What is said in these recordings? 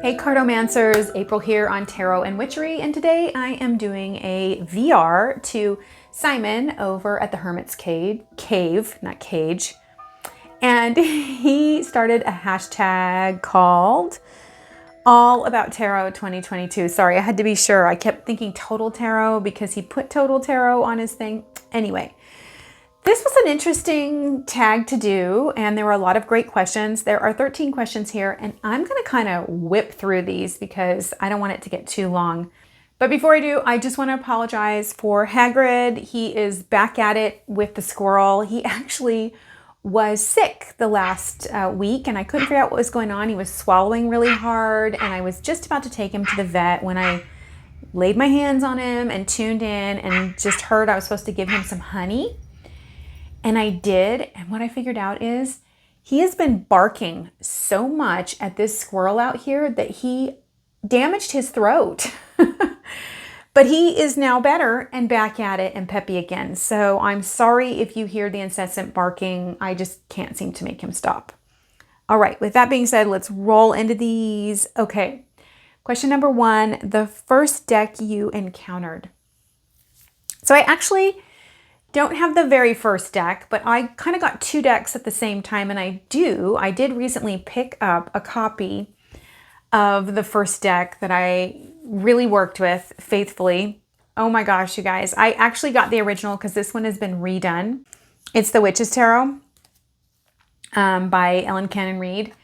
Hey Cartomancers, April here on Tarot and Witchery, and today I am doing a VR to Simon over at the Hermit's cave, not cage, and he started a hashtag called All About Tarot 2022. Sorry, I had to be sure. I kept thinking Total Tarot because he put Total Tarot on his thing. Anyway, this was an interesting tag to do, and there were a lot of great questions. There are 13 questions here, and I'm going to kind of whip through these because I don't want it to get too long. But before I do, I just want to apologize for Hagrid. He is back at it with the squirrel. He actually was sick the last week, and I couldn't figure out what was going on. He was swallowing really hard, and I was just about to take him to the vet when I laid my hands on him and tuned in and just heard I was supposed to give him some honey. And I did, and what I figured out is he has been barking so much at this squirrel out here that he damaged his throat. But he is now better and back at it and peppy again. So I'm sorry if you hear the incessant barking. I just can't seem to make him stop. All right, with that being said, let's roll into these. Okay, question number 1, the first deck you encountered. So I actually don't have the very first deck, but I kind of got 2 decks at the same time, and I did recently pick up a copy of the first deck that I really worked with faithfully. Oh my gosh, you guys. I actually got the original because this one has been redone. It's the Witch's Tarot by Canon-Reid.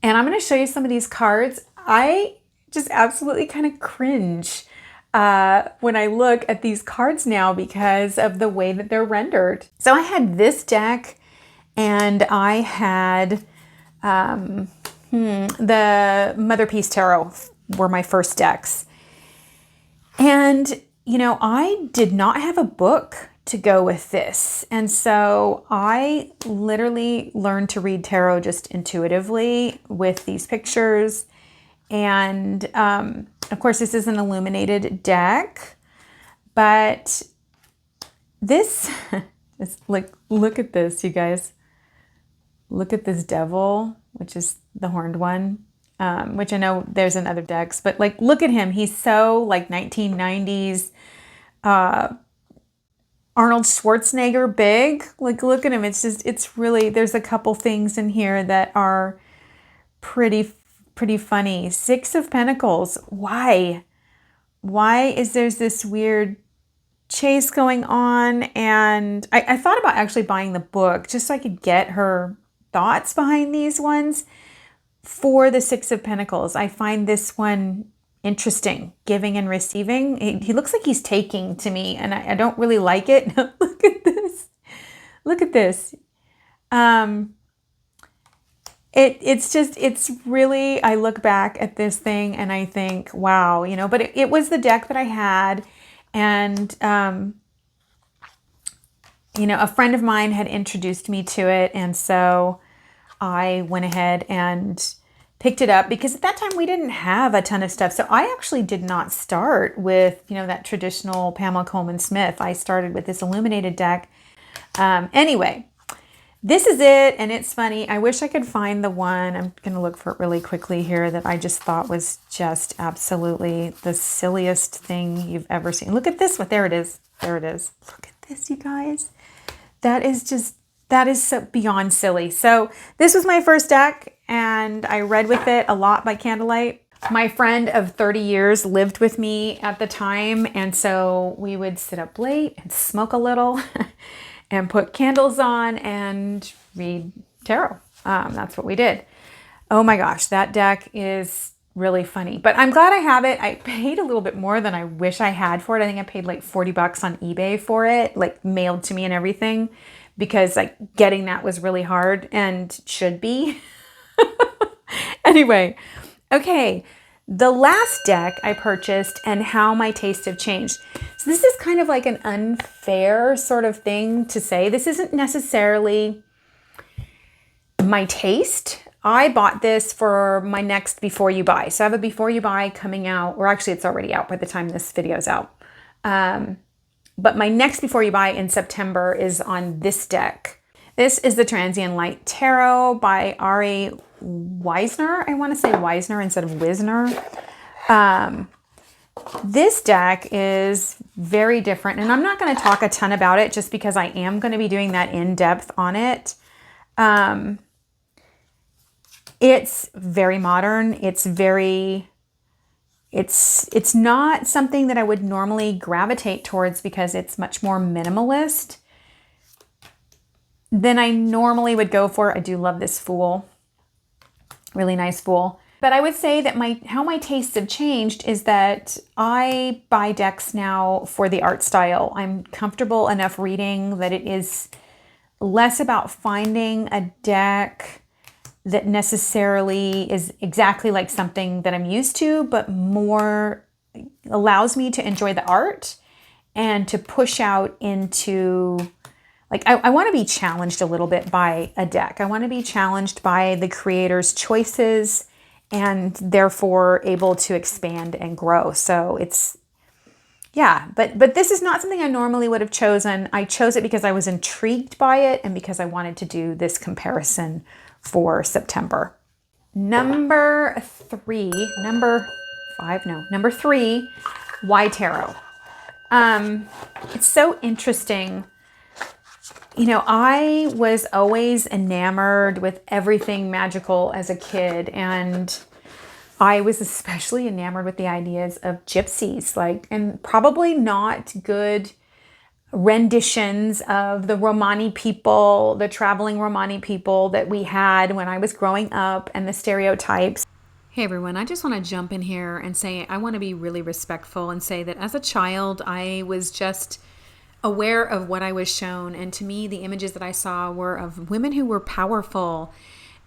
And I'm going to show you some of these cards. I just absolutely kind of cringe when I look at these cards now because of the way that they're rendered. So I had this deck, and I had the Mother Peace Tarot were my first decks. And, you know, I did not have a book to go with this. And so I literally learned to read tarot just intuitively with these pictures. And of course, this is an illuminated deck, but this, look at this, you guys. Look at this devil, which is the horned one, which I know there's in other decks, but like, look at him. He's so like 1990s Arnold Schwarzenegger big. Like, look at him. It's just, it's really, there's a couple things in here that are pretty funny. 6 of Pentacles. Why is there's this weird chase going on? And I thought about actually buying the book just so I could get her thoughts behind these ones. For the 6 of Pentacles, I find this one interesting, giving and receiving. He looks like he's taking to me, and I don't really like it. Look at this. Look at this. It's really, I look back at this thing and I think, wow, you know, but it was the deck that I had. And, you know, a friend of mine had introduced me to it. And so I went ahead and picked it up because at that time we didn't have a ton of stuff. So I actually did not start with, you know, that traditional Pamela Coleman Smith. I started with this illuminated deck. Anyway, this is it, and it's funny. I wish I could find the one. I'm going to look for it really quickly here that I just thought was just absolutely the silliest thing you've ever seen. Look at this one. There it is. There it is. Look at this, you guys. That is so beyond silly. So this was my first deck, and I read with it a lot by candlelight. My friend of 30 years lived with me at the time, and so we would sit up late and smoke a little and put candles on and read tarot. That's what we did. Oh my gosh, that deck is really funny. But I'm glad I have it. I paid a little bit more than I wish I had for it. I think I paid like 40 bucks on eBay for it, like mailed to me and everything, because like getting that was really hard and should be. Anyway, okay. The last deck I purchased and how my tastes have changed. So this is kind of like an unfair sort of thing to say. This isn't necessarily my taste. I bought this for my next Before You Buy. So I have a Before You Buy coming out, or actually it's already out by the time this video is out. But my next Before You Buy in September is on this deck. This is the Transient Light Tarot by Ari Wisner. I want to say Wisner instead of Wisner. This deck is very different, and I'm not going to talk a ton about it just because I am going to be doing that in depth on it. It's very modern. It's not something that I would normally gravitate towards because it's much more minimalist than I normally would go for. I do love this Fool. Really nice Fool. But I would say that how my tastes have changed is that I buy decks now for the art style. I'm comfortable enough reading that it is less about finding a deck that necessarily is exactly like something that I'm used to, but more allows me to enjoy the art and to push out into, like, I want to be challenged a little bit by a deck. I want to be challenged by the creator's choices and therefore able to expand and grow. So it's, yeah, but this is not something I normally would have chosen. I chose it because I was intrigued by it and because I wanted to do this comparison for September. Number three, Why Tarot. It's so interesting. You know, I was always enamored with everything magical as a kid, and I was especially enamored with the ideas of gypsies, and probably not good renditions of the Romani people, the traveling Romani people that we had when I was growing up, and the stereotypes. Hey everyone, I just want to jump in here and say I want to be really respectful and say that as a child, I was just aware of what I was shown. And to me, the images that I saw were of women who were powerful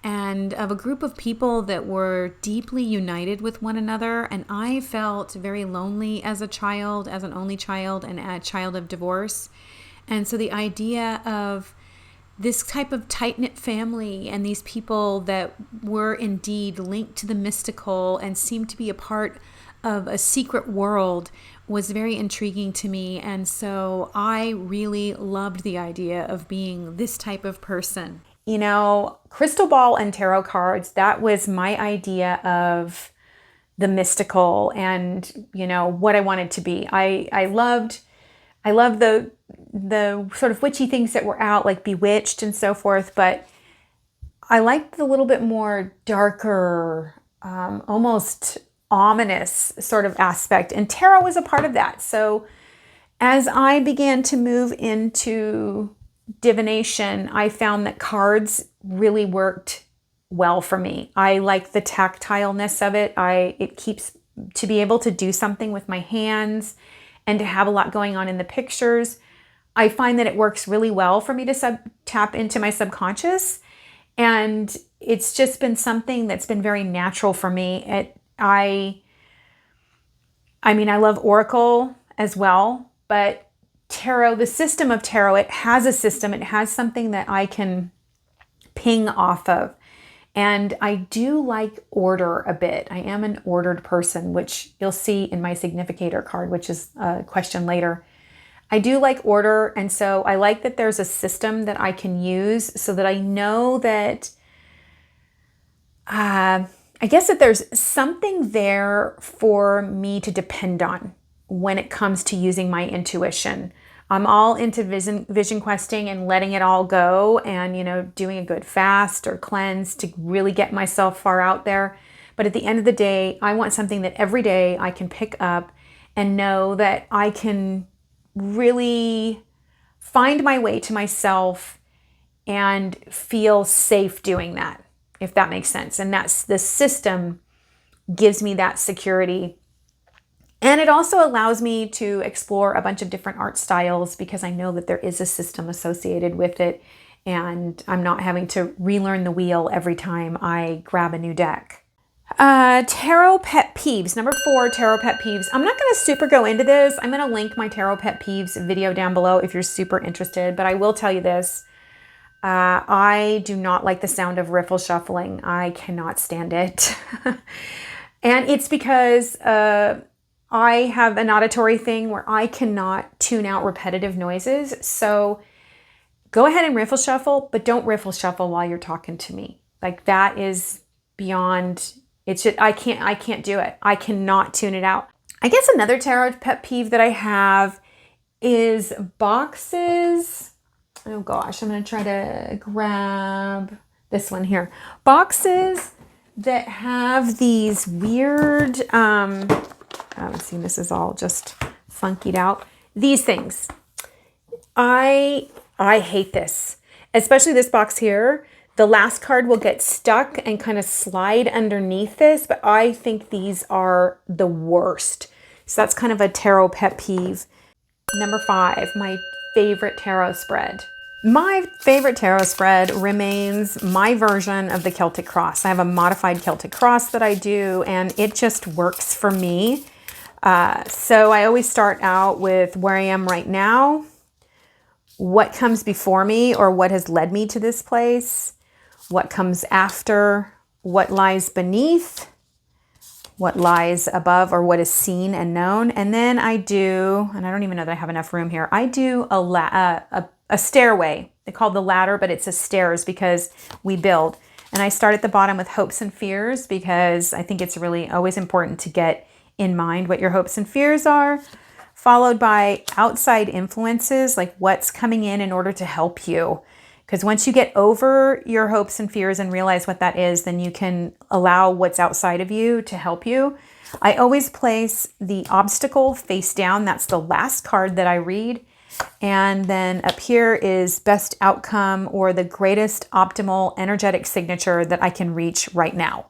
and of a group of people that were deeply united with one another. And I felt very lonely as a child, as an only child and a child of divorce. And so the idea of this type of tight-knit family and these people that were indeed linked to the mystical and seemed to be a part of a secret world was very intriguing to me. And so I really loved the idea of being this type of person. You know, crystal ball and tarot cards, that was my idea of the mystical and, you know, what I wanted to be. I loved the sort of witchy things that were out, like Bewitched and so forth, but I liked the little bit more darker, almost ominous sort of aspect, and tarot was a part of that. So as I began to move into divination, I found that cards really worked well for me. I like the tactileness of it. It keeps to be able to do something with my hands and to have a lot going on in the pictures. I find that it works really well for me to tap into my subconscious, and it's just been something that's been very natural for me. I mean, I love Oracle as well, but tarot, the system of tarot, it has a system. It has something that I can ping off of. And I do like order a bit. I am an ordered person, which you'll see in my Significator card, which is a question later. I do like order, and so I like that there's a system that I can use so that I know that I guess that there's something there for me to depend on when it comes to using my intuition. I'm all into vision questing and letting it all go and, you know, doing a good fast or cleanse to really get myself far out there. But at the end of the day, I want something that every day I can pick up and know that I can really find my way to myself and feel safe doing that, if that makes sense. And that's the system gives me that security. And it also allows me to explore a bunch of different art styles because I know that there is a system associated with it, and I'm not having to relearn the wheel every time I grab a new deck. Tarot pet peeves. Number 4, tarot pet peeves. I'm not going to super go into this. I'm going to link my tarot pet peeves video down below if you're super interested, but I will tell you this. I do not like the sound of riffle shuffling. I cannot stand it. And it's because I have an auditory thing where I cannot tune out repetitive noises. So go ahead and riffle shuffle, but don't riffle shuffle while you're talking to me. Like that is beyond, it's just, I can't do it. I cannot tune it out. I guess another tarot pet peeve that I have is boxes. Oh gosh, I'm going to try to grab this one here. Boxes that have these weird, see, this is all just funkied out. These things. I hate this, especially this box here. The last card will get stuck and kind of slide underneath this, but I think these are the worst. So that's kind of a tarot pet peeve. Number 5, my favorite tarot spread. My favorite tarot spread remains my version of the Celtic Cross. I have a modified Celtic Cross that I do, and it just works for me. So I always start out with where I am right now, what comes before me or what has led me to this place, what comes after, what lies beneath, what lies above, or what is seen and known. And then I do, and I don't even know that I have enough room here, I do a stairway. They call it the ladder, but it's a stairs because we build. And I start at the bottom with hopes and fears because I think it's really always important to get in mind what your hopes and fears are, followed by outside influences, like what's coming in order to help you. Because once you get over your hopes and fears and realize what that is, then you can allow what's outside of you to help you. I always place the obstacle face down. That's the last card that I read. And then up here is best outcome or the greatest optimal energetic signature that I can reach right now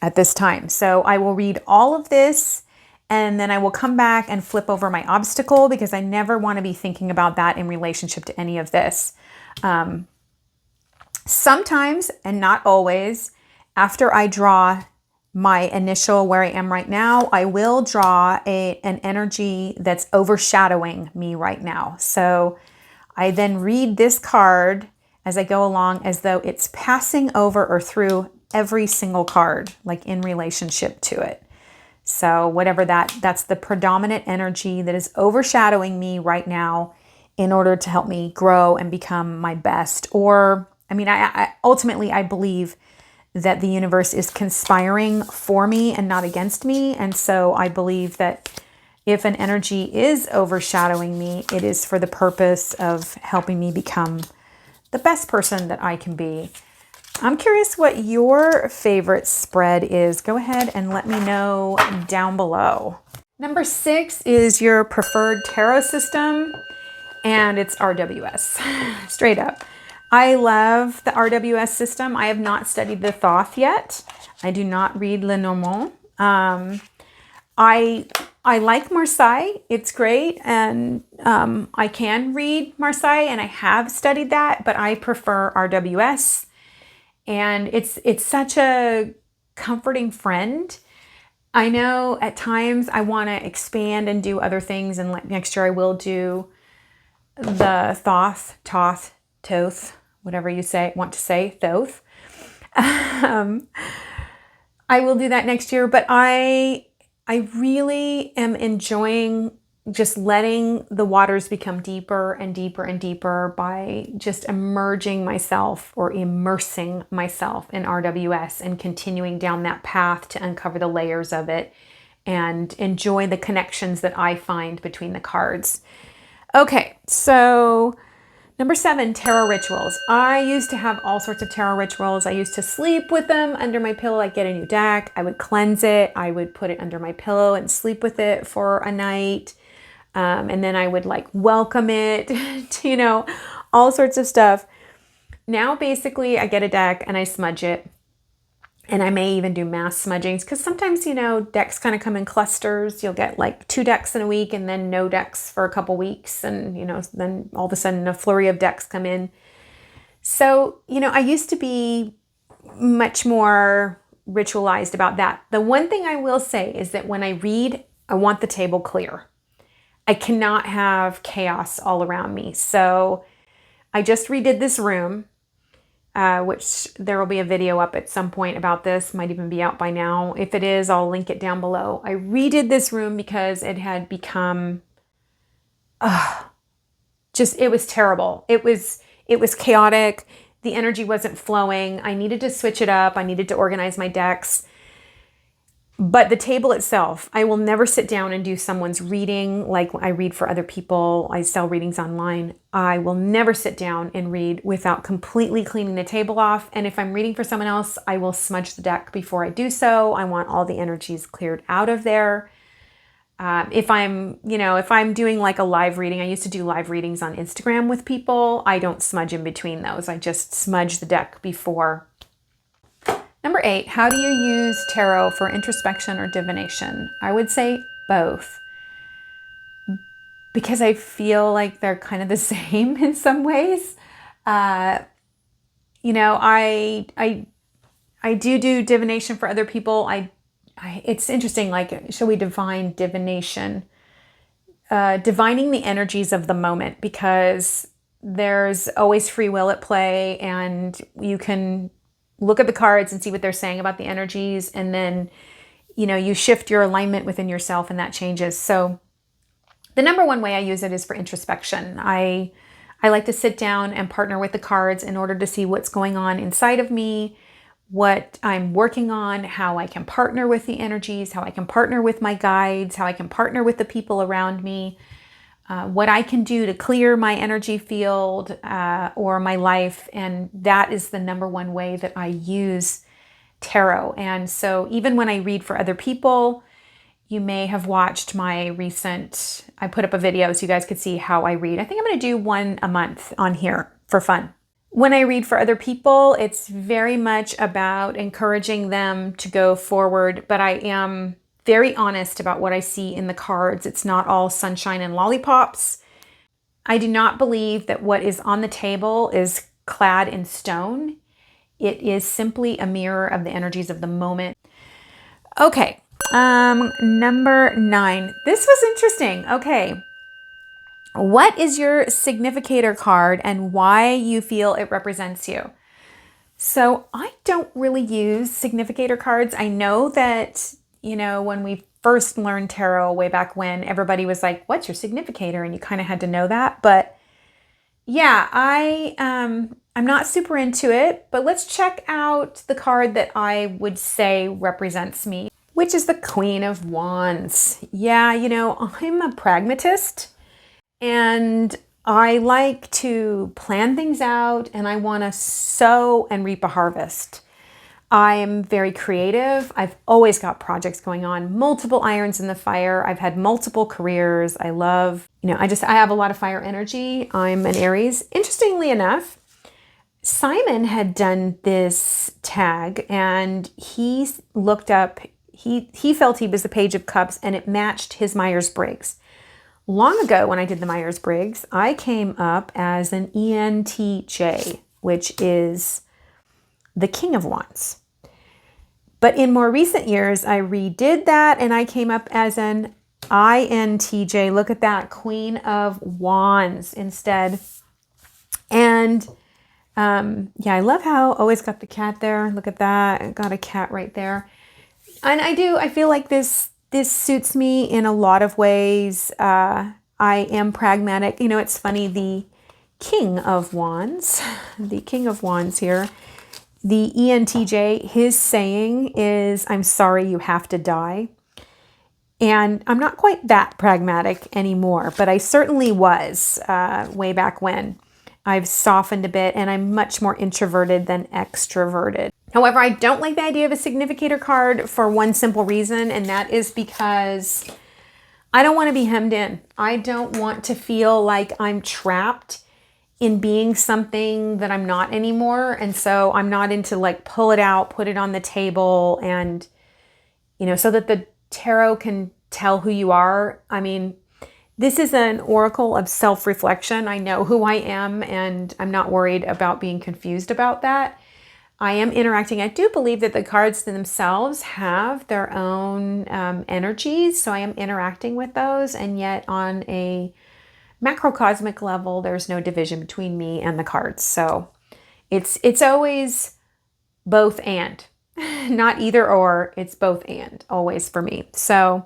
at this time. So I will read all of this and then I will come back and flip over my obstacle because I never want to be thinking about that in relationship to any of this. Sometimes, and not always, after I draw my initial where I am right now, I will draw an energy that's overshadowing me right now. So I then read this card as I go along as though it's passing over or through every single card, like in relationship to it. So whatever that's the predominant energy that is overshadowing me right now in order to help me grow and become my best. Or, I mean, I ultimately, I believe that the universe is conspiring for me and not against me. And so I believe that if an energy is overshadowing me, it is for the purpose of helping me become the best person that I can be. I'm curious what your favorite spread is. Go ahead and let me know down below. Number 6 is your preferred tarot system, and it's RWS, straight up. I love the RWS system. I have not studied the Thoth yet. I do not read Lenormand. I like Marseille. It's great. And I can read Marseille and I have studied that, but I prefer RWS. And it's such a comforting friend. I know at times I want to expand and do other things. And like next year I will do the Thoth, whatever you want to say, Thoth. I will do that next year, but I really am enjoying just letting the waters become deeper and deeper and deeper by just immersing myself in RWS and continuing down that path to uncover the layers of it and enjoy the connections that I find between the cards. Okay, so number 7, tarot rituals. I used to have all sorts of tarot rituals. I used to sleep with them under my pillow. I'd get a new deck. I would cleanse it. I would put it under my pillow and sleep with it for a night. And then I would like welcome it to, all sorts of stuff. Now, basically, I get a deck and I smudge it. And I may even do mass smudgings because sometimes, decks kind of come in clusters. You'll get like 2 decks in a week and then no decks for a couple weeks. And, then all of a sudden a flurry of decks come in. So, I used to be much more ritualized about that. The one thing I will say is that when I read, I want the table clear. I cannot have chaos all around me. So I just redid this room. Which there will be a video up at some point about this, might even be out by now. If it is, I'll link it down below. I redid this room because it had become, it was terrible. It It was chaotic. The energy wasn't flowing. I needed to switch it up. I needed to organize my decks. But the table itself, I will never sit down and do someone's reading like I read for other people. I sell readings online. I will never sit down and read without completely cleaning the table off. And if I'm reading for someone else, I will smudge the deck before I do so. I want all the energies cleared out of there. If I'm doing like a live reading, I used to do live readings on Instagram with people. I don't smudge in between those. I just smudge the deck before. Number 8, how do you use tarot for introspection or divination? I would say both, because I feel like they're kind of the same in some ways. I do divination for other people. It's interesting, like, shall we define divination? Divining the energies of the moment, because there's always free will at play, and you can look at the cards and see what they're saying about the energies, and then, you shift your alignment within yourself and that changes. So the number one way I use it is for introspection. I like to sit down and partner with the cards in order to see what's going on inside of me, what I'm working on, how I can partner with the energies, how I can partner with my guides, how I can partner with the people around me, what I can do to clear my energy field or my life. And that is the number one way that I use tarot. And so even when I read for other people, you may have watched my recent, I put up a video so you guys could see how I read. I think I'm going to do one a month on here for fun. When I read for other people, it's very much about encouraging them to go forward, but I am very honest about what I see in the cards. It's not all sunshine and lollipops. I do not believe that what is on the table is clad in stone. It is simply a mirror of the energies of the moment. Okay, number 9. This was interesting. Okay. What is your significator card and why you feel it represents you? So I don't really use significator cards. I know that, when we first learned tarot way back when, everybody was like, what's your significator? And you kind of had to know that. But yeah, I'm not super into it, but let's check out the card that I would say represents me, which is the Queen of Wands. Yeah, I'm a pragmatist. And I like to plan things out, and I want to sow and reap a harvest. I am very creative. I've always got projects going on, multiple irons in the fire. I've had multiple careers. I love, I have a lot of fire energy. I'm an Aries. Interestingly enough, Simon had done this tag, and he looked up, he felt he was the Page of Cups, and it matched his Myers-Briggs. Long ago, when I did the Myers-Briggs, I came up as an ENTJ, which is the King of Wands. But in more recent years, I redid that and I came up as an INTJ. Look at that, Queen of Wands instead. And yeah, I love how I always got the cat there. Look at that. I got a cat right there. And I feel like this suits me in a lot of ways. I am pragmatic. It's funny, the King of Wands here, the ENTJ, his saying is, I'm sorry you have to die. And I'm not quite that pragmatic anymore, but I certainly was way back when. I've softened a bit, and I'm much more introverted than extroverted. However, I don't like the idea of a significator card for one simple reason, and that is because I don't want to be hemmed in. I don't want to feel like I'm trapped in being something that I'm not anymore. And so I'm not into like pull it out, put it on the table, and, so that the tarot can tell who you are. I mean, this is an oracle of self-reflection. I know who I am, and I'm not worried about being confused about that. I am interacting. I do believe that the cards themselves have their own energies, so I am interacting with those, and yet on a macrocosmic level, there's no division between me and the cards. So it's always both and, not either or. It's both and, always for me. So,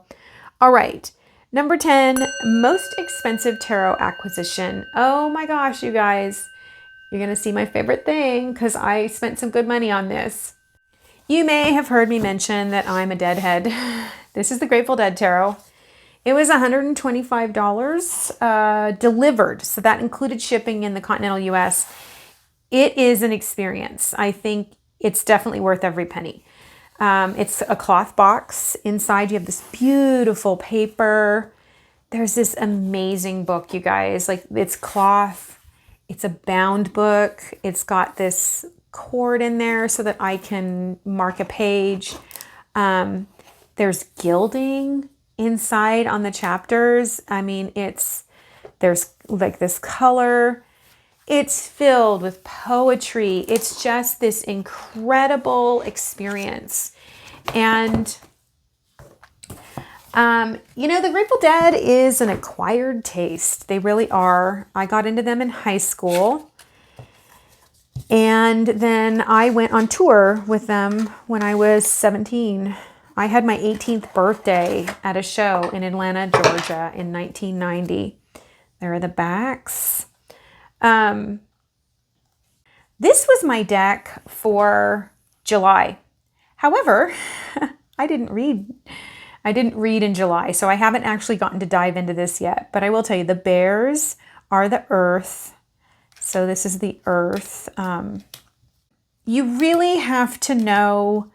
all right. Number 10, most expensive tarot acquisition. Oh my gosh, you guys. You're going to see my favorite thing because I spent some good money on this. You may have heard me mention that I'm a deadhead. This is the Grateful Dead Tarot. It was $125 delivered, so that included shipping in the continental US. It is an experience. I think it's definitely worth every penny. It's a cloth box. Inside you have this beautiful paper. There's this amazing book, you guys. Like, it's cloth. It's a bound book. It's got this cord in there so that I can mark a page. There's gilding inside on the chapters. I mean, there's like this color. It's filled with poetry. It's just this incredible experience. And the Grateful Dead is an acquired taste. They really are. I got into them in high school. And then I went on tour with them when I was 17. I had my 18th birthday at a show in Atlanta, Georgia in 1990. There are the backs. This was my deck for July. However, I didn't read in July, so I haven't actually gotten to dive into this yet. But I will tell you, the bears are the earth. So this is the earth. You really have to know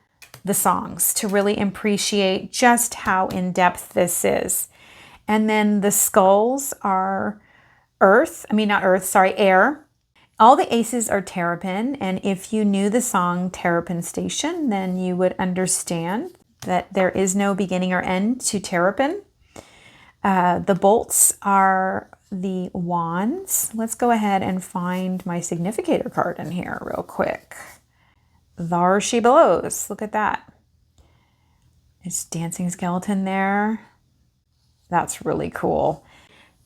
the songs to really appreciate just how in-depth this is. And then the skulls are air. All the aces are terrapin. And if you knew the song Terrapin Station, then you would understand that there is no beginning or end to terrapin. The bolts are the wands. Let's go ahead and find my Significator card in here real quick. There she blows. Look at that. It's dancing skeleton there. That's really cool.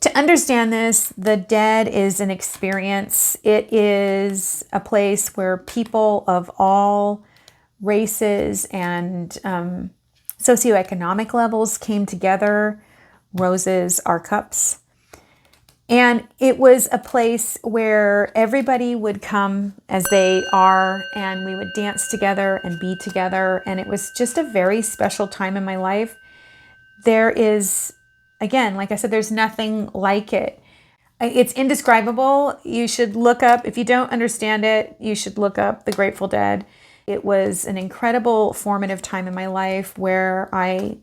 To understand this, the dead is an experience. It is a place where people of all races and socioeconomic levels came together. Roses are cups. And it was a place where everybody would come as they are, and we would dance together and be together. And it was just a very special time in my life. There is, again, like I said, there's nothing like it. It's indescribable. You should look up, if you don't understand it, you should look up the Grateful Dead. It was an incredible formative time in my life where I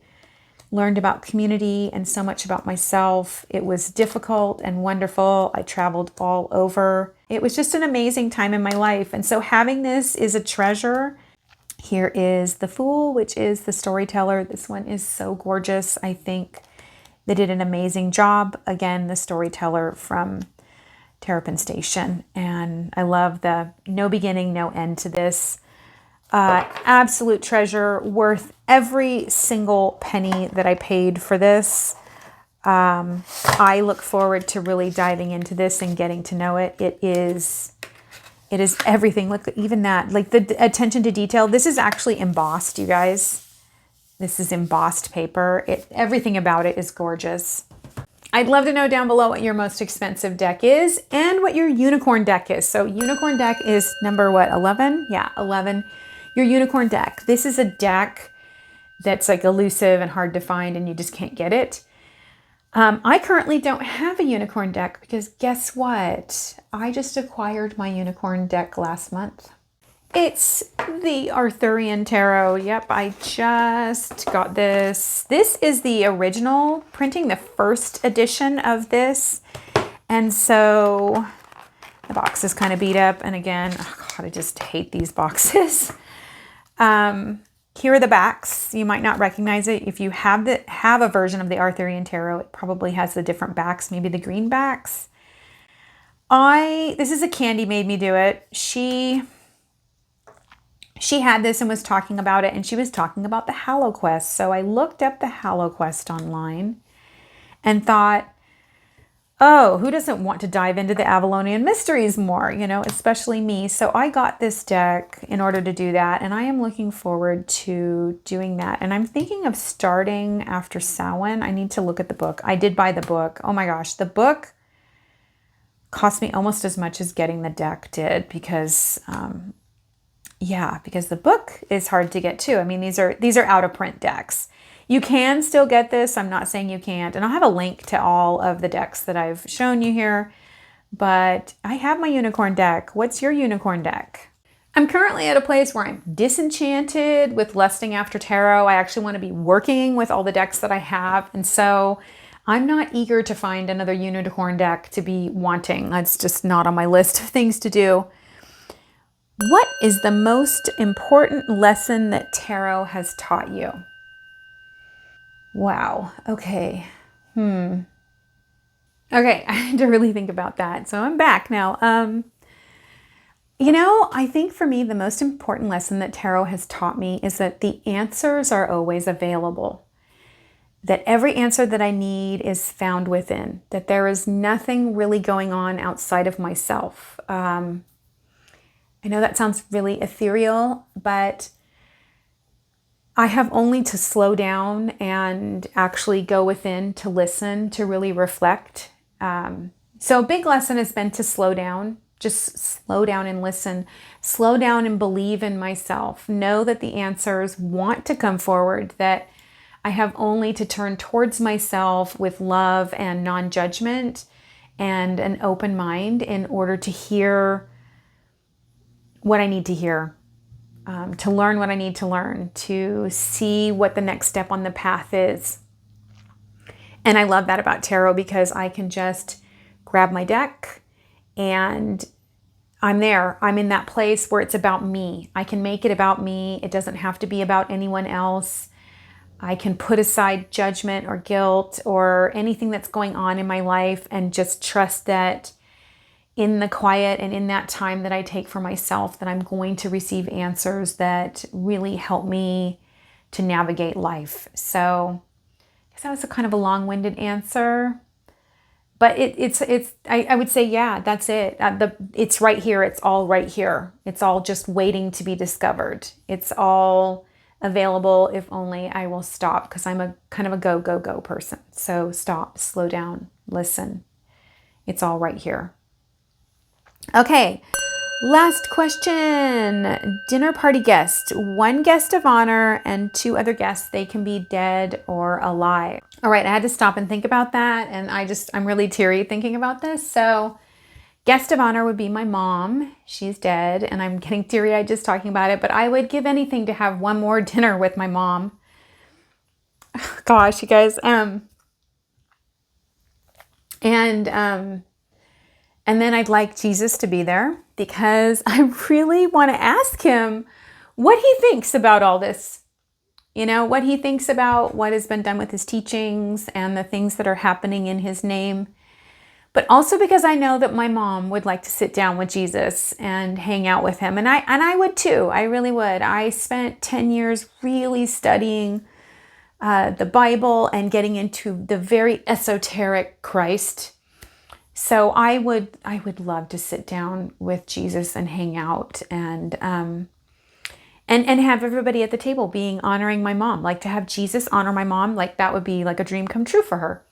learned about community and so much about myself. It was difficult and wonderful. I traveled all over. It was just an amazing time in my life. And so having this is a treasure. Here is the Fool, which is the storyteller. This one is so gorgeous. I think they did an amazing job. Again, the storyteller from Terrapin Station. And I love the no beginning, no end to this. Absolute treasure, worth every single penny that I paid for this. I look forward to really diving into this and getting to know it. It is everything. Look, even that, like the attention to detail. This is actually embossed, you guys. This is embossed paper. Everything about it is gorgeous. I'd love to know down below what your most expensive deck is and what your unicorn deck is. So unicorn deck is number what, 11? Yeah, 11. Your unicorn deck. This is a deck that's like elusive and hard to find and you just can't get it. I currently don't have a unicorn deck because guess what? I just acquired my unicorn deck last month. It's the Arthurian Tarot. Yep, I just got this. This is the original printing, the first edition of this. And so the box is kind of beat up. And again, oh God, I just hate these boxes. Here are the backs. You might not recognize it. If you have a version of the Arthurian Tarot, it probably has the different backs, maybe the green backs. This is a Candy made me do it. She had this and was talking about it, and she was talking about the HalloQuest. So I looked up the HalloQuest online and thought, oh, who doesn't want to dive into the Avalonian mysteries more, especially me. So I got this deck in order to do that, and I am looking forward to doing that. And I'm thinking of starting after Samhain. I need to look at the book. I did buy the book. Oh my gosh, the book cost me almost as much as getting the deck did because, because the book is hard to get too. I mean, these are out of print decks. You can still get this. I'm not saying you can't. And I'll have a link to all of the decks that I've shown you here. But I have my unicorn deck. What's your unicorn deck? I'm currently at a place where I'm disenchanted with lusting after tarot. I actually want to be working with all the decks that I have. And so I'm not eager to find another unicorn deck to be wanting. That's just not on my list of things to do. What is the most important lesson that tarot has taught you? Wow. Okay. Okay, I had to really think about that. So I'm back now. I think for me, the most important lesson that tarot has taught me is that the answers are always available. That every answer that I need is found within. That there is nothing really going on outside of myself. I know that sounds really ethereal, but I have only to slow down and actually go within to listen, to really reflect. So a big lesson has been to slow down, just slow down and listen, slow down and believe in myself. Know that the answers want to come forward, that I have only to turn towards myself with love and non-judgment and an open mind in order to hear what I need to hear. To learn what I need to learn, to see what the next step on the path is. And I love that about tarot because I can just grab my deck and I'm there. I'm in that place where it's about me. I can make it about me. It doesn't have to be about anyone else. I can put aside judgment or guilt or anything that's going on in my life and just trust that in the quiet and in that time that I take for myself, that I'm going to receive answers that really help me to navigate life. So I guess that was a kind of a long-winded answer, but I would say, yeah, that's it. It's right here. It's all right here. It's all just waiting to be discovered. It's all available if only I will stop, because I'm a kind of a go, go, go person. So stop, slow down, listen. It's all right here. Okay, last question. Dinner party guest. One guest of honor and two other guests. They can be dead or alive. All right, I had to stop and think about that. And I'm really teary thinking about this. So guest of honor would be my mom. She's dead and I'm getting teary-eyed just talking about it. But I would give anything to have one more dinner with my mom. Gosh, you guys. And then I'd like Jesus to be there because I really want to ask him what he thinks about all this. What he thinks about what has been done with his teachings and the things that are happening in his name. But also because I know that my mom would like to sit down with Jesus and hang out with him. And I would too. I really would. I spent 10 years really studying the Bible and getting into the very esoteric Christ. So I would love to sit down with Jesus and hang out and have everybody at the table honoring my mom. Like to have Jesus honor my mom, like that would be like a dream come true for her.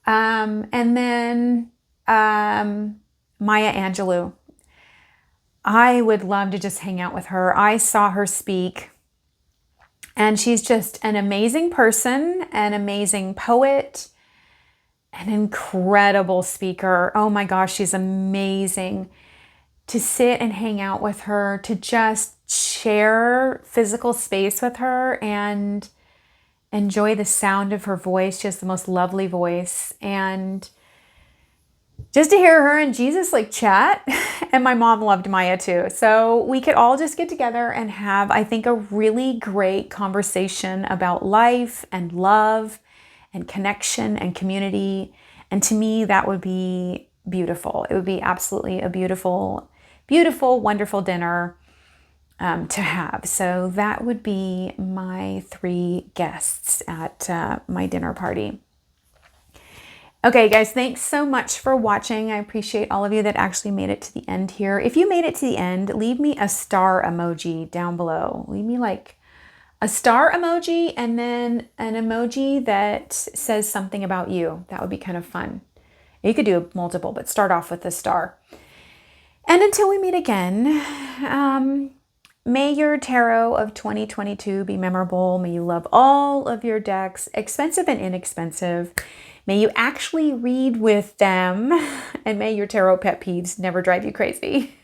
And then Maya Angelou. I would love to just hang out with her. I saw her speak and she's just an amazing person, an amazing poet, an incredible speaker. Oh my gosh, she's amazing. To sit and hang out with her, to just share physical space with her and enjoy the sound of her voice. She has the most lovely voice. And just to hear her and Jesus like chat. And my mom loved Maya too. So we could all just get together and have, I think, a really great conversation about life and love and connection and community. And to me, that would be beautiful. It would be absolutely a beautiful, beautiful, wonderful dinner to have. So that would be my 3 guests at my dinner party. Okay, guys, thanks so much for watching. I appreciate all of you that actually made it to the end here. If you made it to the end, leave me a star emoji down below. Leave me like a star emoji and then an emoji that says something about you. That would be kind of fun. You could do multiple, but start off with the star. And until we meet again, may your tarot of 2022 be memorable. May you love all of your decks, expensive and inexpensive. May you actually read with them. And may your tarot pet peeves never drive you crazy.